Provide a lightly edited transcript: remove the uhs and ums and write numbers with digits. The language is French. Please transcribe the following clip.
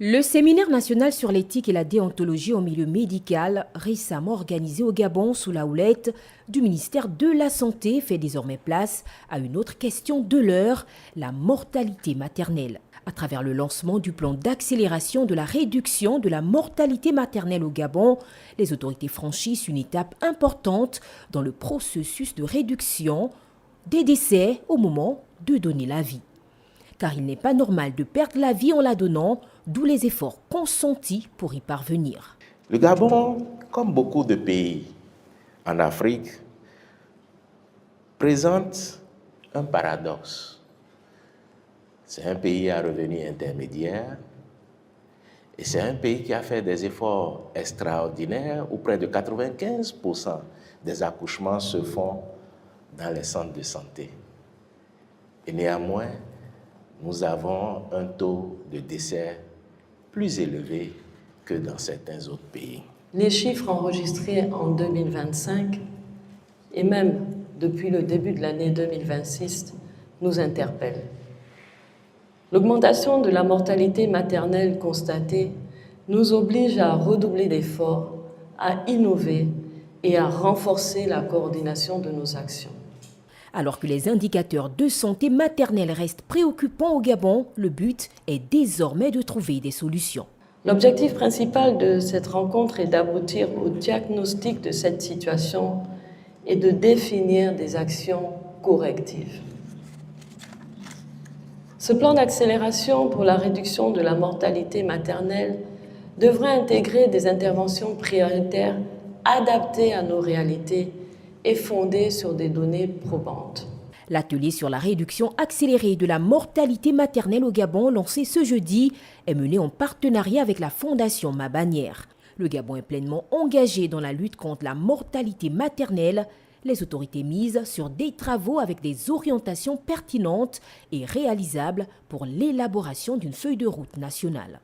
Le séminaire national sur l'éthique et la déontologie au milieu médical, récemment organisé au Gabon sous la houlette du ministère de la Santé, fait désormais place à une autre question de l'heure, la mortalité maternelle. À travers le lancement du plan d'accélération de la réduction de la mortalité maternelle au Gabon, les autorités franchissent une étape importante dans le processus de réduction des décès au moment de donner la vie. Car il n'est pas normal de perdre la vie en la donnant, d'où les efforts consentis pour y parvenir. Le Gabon, comme beaucoup de pays en Afrique, présente un paradoxe. C'est un pays à revenu intermédiaire et c'est un pays qui a fait des efforts extraordinaires où près de 95% des accouchements se font dans les centres de santé. Et néanmoins, nous avons un taux de décès plus élevé que dans certains autres pays. Les chiffres enregistrés en 2025 et même depuis le début de l'année 2026 nous interpellent. L'augmentation de la mortalité maternelle constatée nous oblige à redoubler d'efforts, à innover et à renforcer la coordination de nos actions. Alors que les indicateurs de santé maternelle restent préoccupants au Gabon, le but est désormais de trouver des solutions. L'objectif principal de cette rencontre est d'aboutir au diagnostic de cette situation et de définir des actions correctives. Ce plan d'accélération pour la réduction de la mortalité maternelle devrait intégrer des interventions prioritaires adaptées à nos réalités et fondées sur des données probantes. L'atelier sur la réduction accélérée de la mortalité maternelle au Gabon, lancé ce jeudi, est mené en partenariat avec la Fondation Ma Bannière. Le Gabon est pleinement engagé dans la lutte contre la mortalité maternelle. Les autorités misent sur des travaux avec des orientations pertinentes et réalisables pour l'élaboration d'une feuille de route nationale.